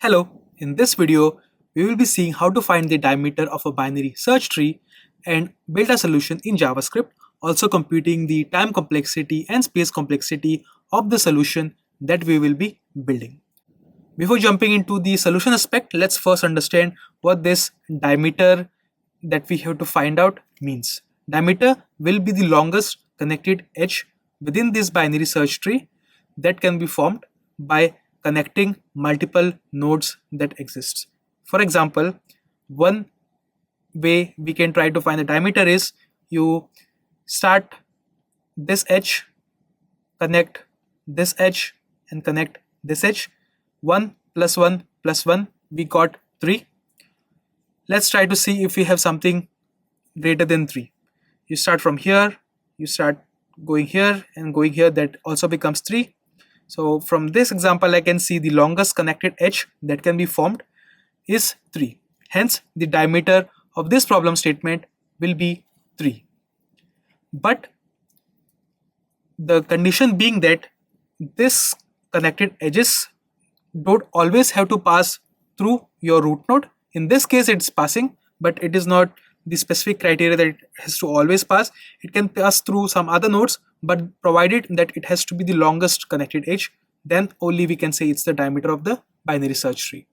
Hello, in this video, we will be seeing how to find the diameter of a binary search tree and build a solution in JavaScript, also computing the time complexity and space complexity of the solution that we will be building. Before jumping into the solution aspect, let's first understand what this diameter that we have to find out means. Diameter will be the longest connected edge within this binary search tree that can be formed by connecting multiple nodes that exist. For example, one way we can try to find the diameter is you start this edge, connect this edge and connect this edge. 1 plus 1 plus 1, we got 3. Let's try to see if we have something greater than 3. You start from here, you start going here and going here, that also becomes 3. So from this example, I can see the longest connected edge that can be formed is 3. Hence, the diameter of this problem statement will be 3. But the condition being that this connected edges don't always have to pass through your root node. In this case, it's passing, but it is not the specific criteria that it has to always pass. It can pass through some other nodes, but provided that it has to be the longest connected edge, then only we can say it's the diameter of the binary search tree.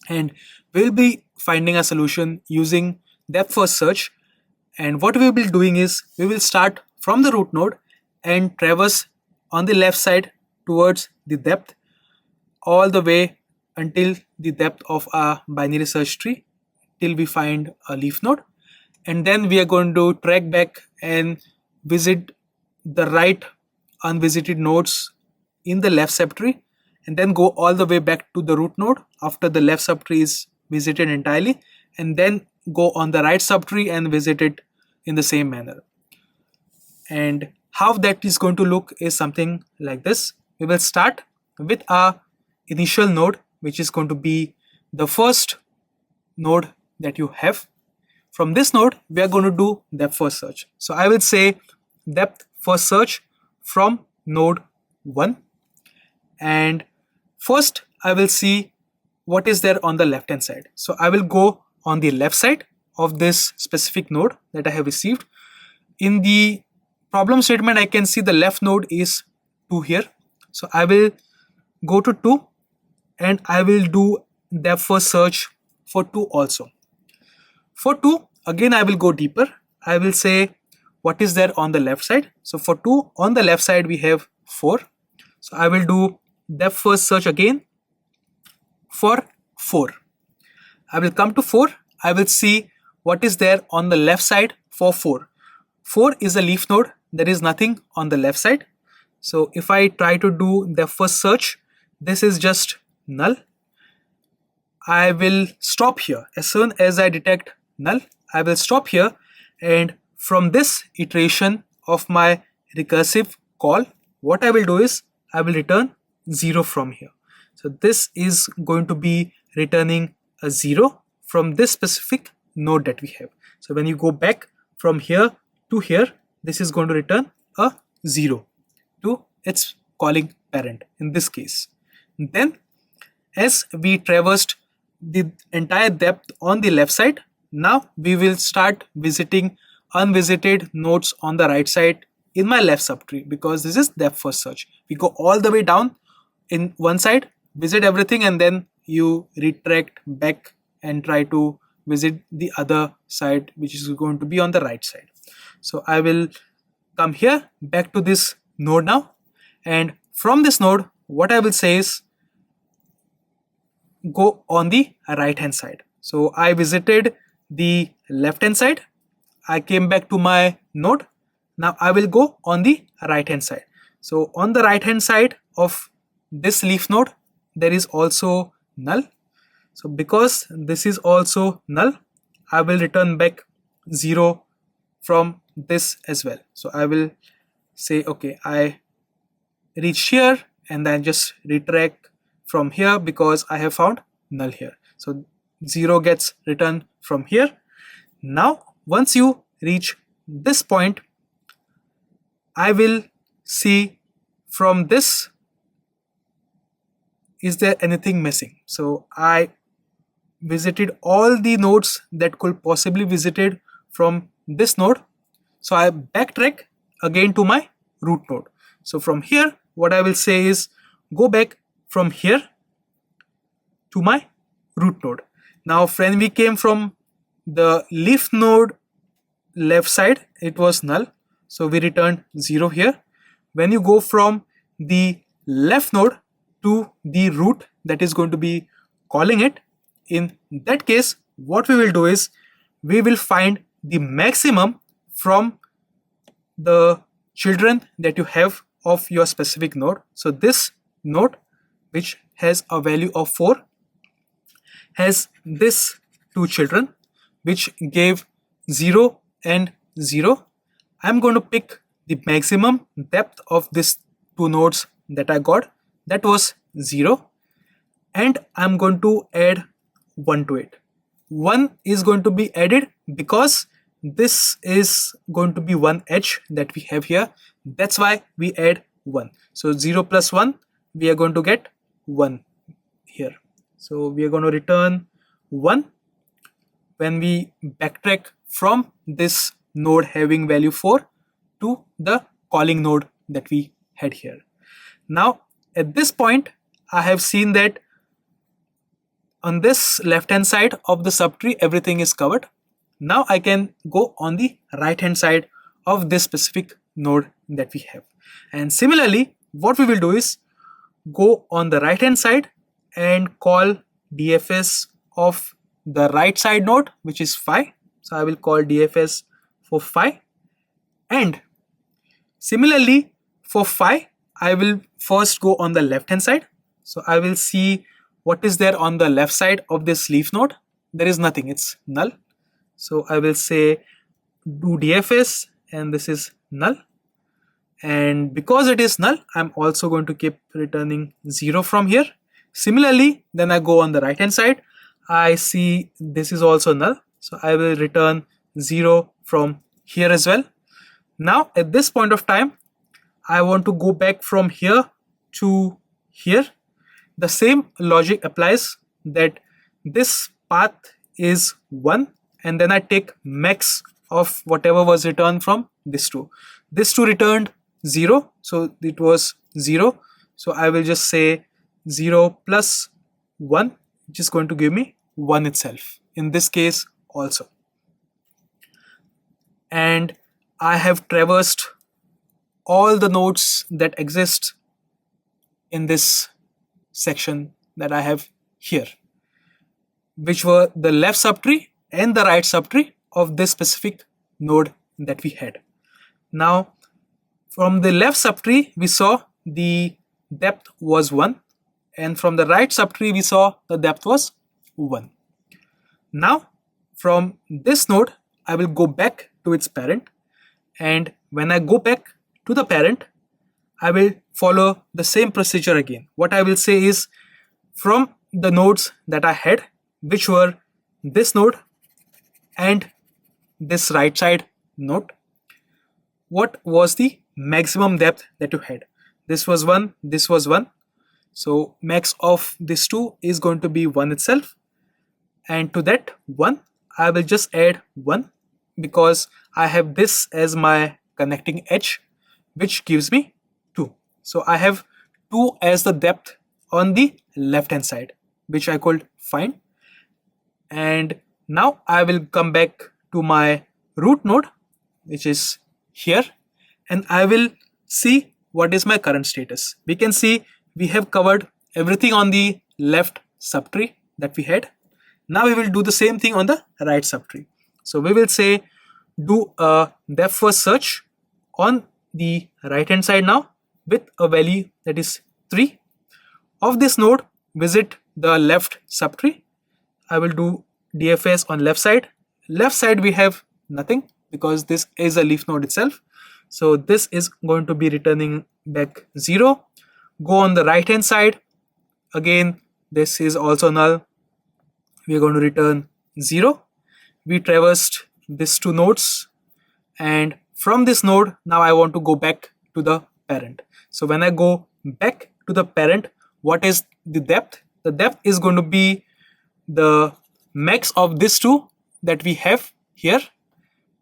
And we'll be finding a solution using depth first search. And what we will be doing is we will start from the root node and traverse on the left side towards the depth all the way until the depth of a binary search tree till we find a leaf node, and then we are going to track back and visit the right unvisited nodes in the left subtree, and then go all the way back to the root node after the left subtree is visited entirely, and then go on the right subtree and visit it in the same manner. And how that is going to look is something like this. We will start with our initial node, which is going to be the first node that you have. From this node, we are going to do depth first search. So I will say depth first search from node 1, and first I will see what is there on the left hand side. So I will go on the left side of this specific node that I have received. In the problem statement, I can see the left node is 2 here. So I will go to 2 and I will do depth first search for 2 also. For 2, again I will go deeper. I will say what is there on the left side. So for 2 on the left side we have 4. So I will do depth first search again for 4. I will come to 4. I will see what is there on the left side for 4. 4 is a leaf node. There is nothing on the left side. So if I try to do depth first search, this is just null. I will stop here. As soon as I detect null, I will stop here, and from this iteration of my recursive call, what I will do is I will return 0 from here. So this is going to be returning a 0 from this specific node that we have. So when you go back from here to here, this is going to return a 0 to its calling parent in this case. Then as we traversed the entire depth on the left side, now we will start visiting unvisited nodes on the right side in my left subtree, because this is depth first search. We go all the way down in one side, visit everything, and then you retract back and try to visit the other side, which is going to be on the right side. So I will come here back to this node now, and from this node what I will say is go on the right hand side. So I visited the left hand side, I came back to my node. Now I will go on the right hand side. So on the right hand side of this leaf node, there is also null. So because this is also null, I will return back 0 from this as well. So I will say, okay, I reached here and then just retract from here because I have found null here. So 0 gets returned from here. Now once you reach this point, I will see from this is there anything missing? So I visited all the nodes that could possibly visited from this node. So I backtrack again to my root node. So from here, what I will say is go back from here to my root node. Now when we came from the leaf node left side, it was null. So we returned 0 here. When you go from the left node to the root that is going to be calling it, in that case, what we will do is we will find the maximum from the children that you have of your specific node. So this node, which has a value of 4, has this 2 children which gave 0 and 0. I'm going to pick the maximum depth of these 2 nodes that I got, that was 0, and I'm going to add 1 to it. 1 is going to be added because this is going to be one edge that we have here. That's why we add 1. So 0 plus 1, we are going to get 1 here. So we are going to return 1 when we backtrack from this node having value 4 to the calling node that we had here. Now at this point, I have seen that on this left hand side of the subtree everything is covered. Now I can go on the right hand side of this specific node that we have. And similarly, what we will do is go on the right hand side and call DFS of the right side node, which is 5. So I will call DFS for 5. And similarly for 5, I will first go on the left hand side. So I will see what is there on the left side of this leaf node. There is nothing, it's null. So I will say do DFS and this is null. And because it is null, I'm also going to keep returning 0 from here. Similarly, then I go on the right hand side. I see this is also null. So I will return 0 from here as well. Now at this point of time, I want to go back from here to here. The same logic applies, that this path is 1 and then I take max of whatever was returned from this 2. This 2 returned 0, so it was 0. So I will just say 0 plus 1, which is going to give me 1 itself in this case also. And I have traversed all the nodes that exist in this section that I have here, which were the left subtree and the right subtree of this specific node that we had. Now from the left subtree we saw the depth was 1, and from the right subtree we saw the depth was 1. Now from this node I will go back to its parent, and when I go back to the parent I will follow the same procedure again. What I will say is, from the nodes that I had, which were this node and this right side node, what was the maximum depth that you had? This was 1, this was 1. So max of this 2 is going to be 1 itself. And to that 1, I will just add 1 because I have this as my connecting edge, which gives me 2. So I have 2 as the depth on the left hand side, which I could find. And now I will come back to my root node, which is here, and I will see what is my current status. We can see we have covered everything on the left subtree that we had. Now we will do the same thing on the right subtree. So we will say do a depth first search on the right hand side now with a value that is 3. Of this node, visit the left subtree. I will do DFS on left side. Left side we have nothing because this is a leaf node itself. So this is going to be returning back 0. Go on the right hand side. Again, this is also null. We are going to return 0. We traversed these 2 nodes, and from this node now I want to go back to the parent. So when I go back to the parent, what is the depth is going to be the max of this two that we have here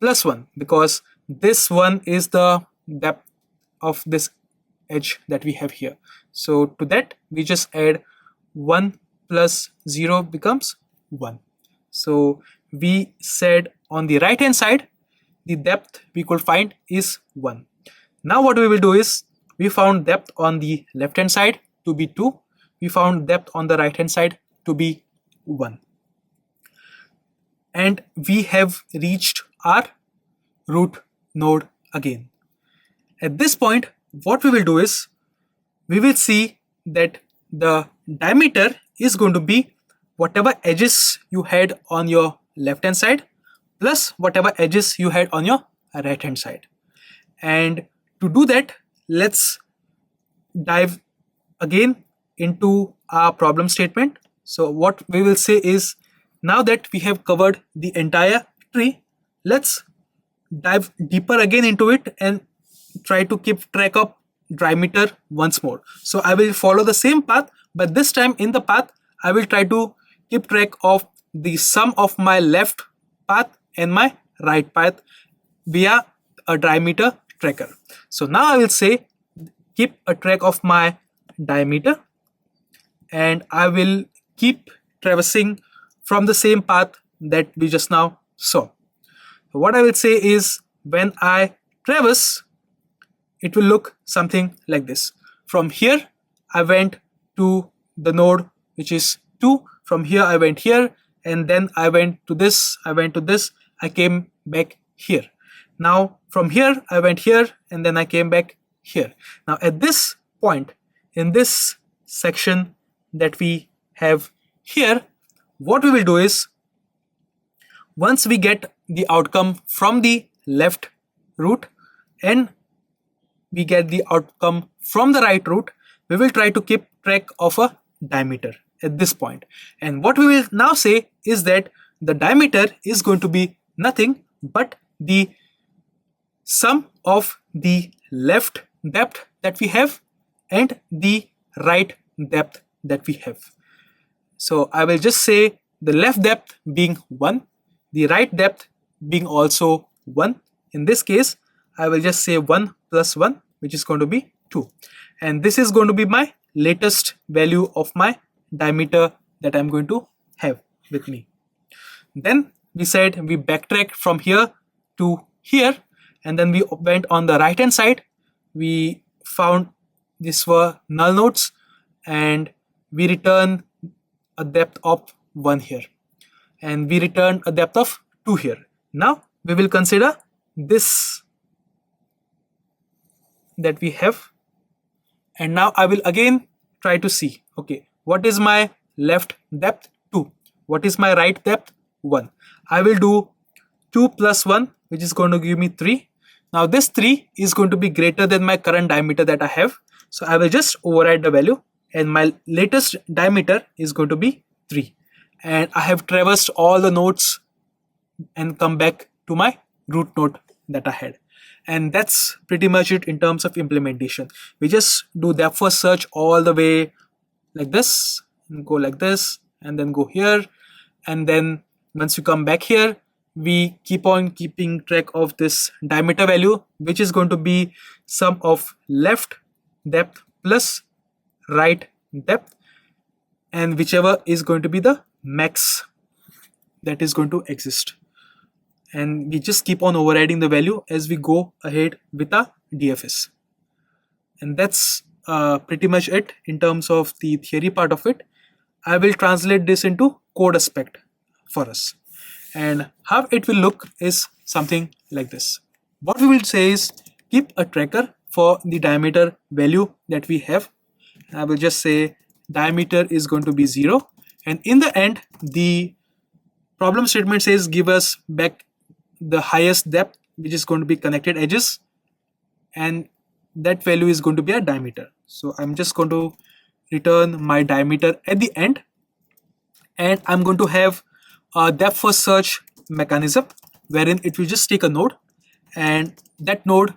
plus 1, because this one is the depth of this edge that we have here. So to that we just add 1 plus 0 becomes 1. So we said on the right hand side the depth we could find is 1. Now what we will do is, we found depth on the left hand side to be 2, we found depth on the right hand side to be 1, and we have reached our root node again. At this point what we will do is, we will see that the diameter is going to be whatever edges you had on your left hand side plus whatever edges you had on your right hand side. And to do that, let's dive again into our problem statement. So what we will say is, now that we have covered the entire tree, let's dive deeper again into it and try to keep track of diameter once more. So I will follow the same path, but this time in the path I will try to keep track of the sum of my left path and my right path via a diameter tracker. So now I will say keep a track of my diameter, and I will keep traversing from the same path that we just now saw. So what I will say is, when I traverse, it will look something like this. From here I went to the node which is 2, from here I went here, and then I went to this, I went to this, I came back here. Now from here I went here, and then I came back here. Now at this point in this section that we have here, what we will do is, once we get the outcome from the left root and we get the outcome from the right root, we will try to keep track of a diameter at this point. And what we will now say is that the diameter is going to be nothing but the sum of the left depth that we have and the right depth that we have. So I will just say the left depth being 1, the right depth being also 1. In this case I will just say 1 plus 1, which is going to be 2, and this is going to be my latest value of my diameter that I'm going to have with me. Then we said we backtracked from here to here, and then we went on the right hand side, we found these were null nodes, and we return a depth of 1 here, and we return a depth of 2 here. Now we will consider this that we have, and now I will again try to see, okay, what is my left depth? 2. What is my right depth? 1. I will do 2 plus 1, which is going to give me 3. Now this 3 is going to be greater than my current diameter that I have, so I will just override the value, and my latest diameter is going to be 3, and I have traversed all the nodes and come back to my root node that I had. And that's pretty much it in terms of implementation. We just do depth first search all the way like this, and go like this, and then go here, and then once you come back here, we keep on keeping track of this diameter value, which is going to be sum of left depth plus right depth, and whichever is going to be the max that is going to exist. And we just keep on overriding the value as we go ahead with our DFS. And that's pretty much it in terms of the theory part of it. I will translate this into code aspect for us, and how it will look is something like this. What we will say is keep a tracker for the diameter value that we have. I will just say diameter is going to be 0, and in the end the problem statement says give us back the highest depth, which is going to be connected edges, and that value is going to be a diameter. So I'm just going to return my diameter at the end, and I'm going to have a depth first search mechanism wherein it will just take a node, and that node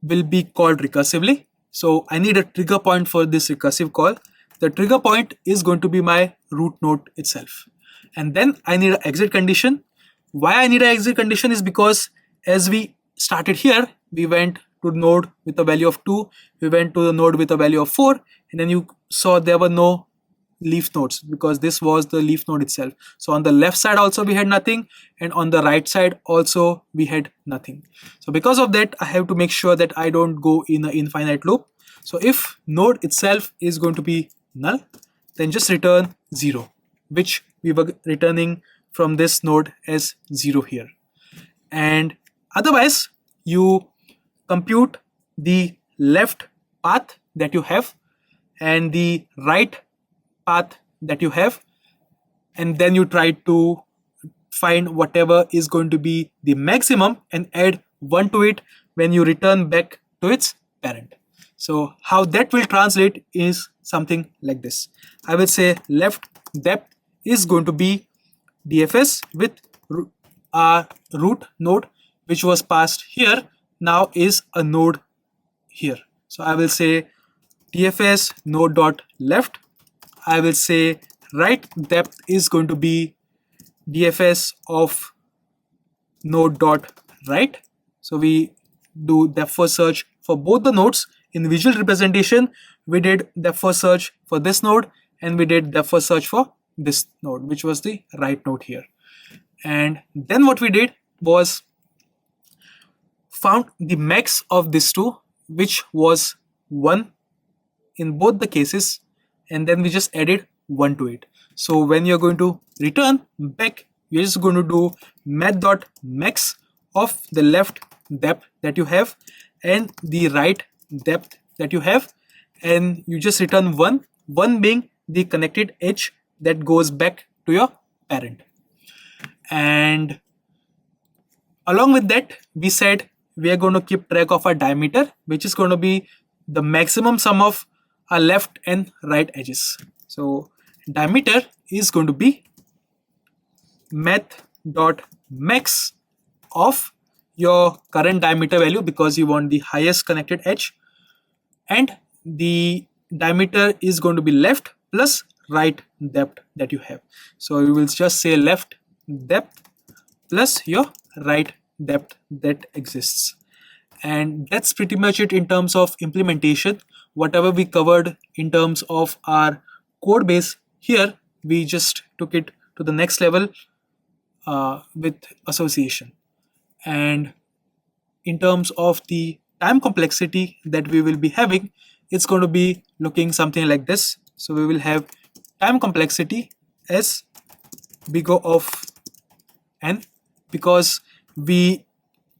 will be called recursively. So I need a trigger point for this recursive call. the trigger point is going to be my root node itself. And then I need an exit condition. Why I need an exit condition is because as we started here, we went to the node with a value of 2, we went to the node with a value of 4, and then you saw there were no leaf nodes because this was the leaf node itself. So on the left side also we had nothing, and on the right side also we had nothing. So because of that, I have to make sure that I don't go in an infinite loop. So if node itself is going to be null, then just return 0, which we were returning from this node as 0 here. And otherwise you compute the left path that you have and the right path that you have, and then you try to find whatever is going to be the maximum and add 1 to it when you return back to its parent. So how that will translate is something like this. I will say left depth is going to be DFS with our root node, which was passed here, now is a node here. So I will say DFS node dot left. I will say right depth is going to be DFS of node dot right. So we do depth first search for both the nodes. In visual representation, we did depth first search for this node and we did depth first search for this node, which was the right node here. And then what we did was found the max of these two, which was 1 in both the cases, and then we just added 1 to it. So when you're going to return back, you're just going to do math.max of the left depth that you have and the right depth that you have, and you just return 1 being the connected edge that goes back to your parent. And along with that, we said we are going to keep track of our diameter, which is going to be the maximum sum of our left and right edges. So diameter is going to be math.max of your current diameter value because you want the highest connected edge, and the diameter is going to be left plus right depth that you have. So you will just say left depth plus your right depth that exists. And that's pretty much it in terms of implementation. Whatever we covered in terms of our code base here, we just took it to the next level with association. And in terms of the time complexity that we will be having, it's going to be looking something like this. So we will have time complexity as big O of n, because we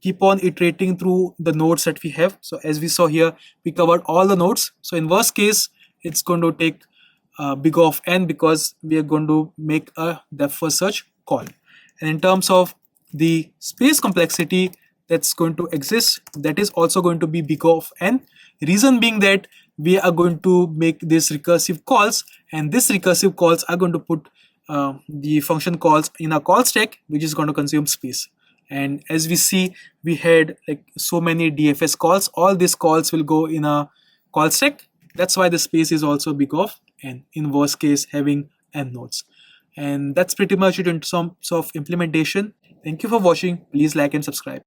keep on iterating through the nodes that we have. So as we saw here, we covered all the nodes. So in worst case, it's going to take big O of n because we are going to make a depth first search call. And in terms of the space complexity that's going to exist, that is also going to be big O of n. Reason being that we are going to make these recursive calls, and these recursive calls are going to put the function calls in a call stack, which is going to consume space. And as we see, we had like so many DFS calls. All these calls will go in a call stack. That's why the space is also big O of n, in worst case having n nodes. And that's pretty much it in terms of implementation. Thank you for watching. Please like and subscribe.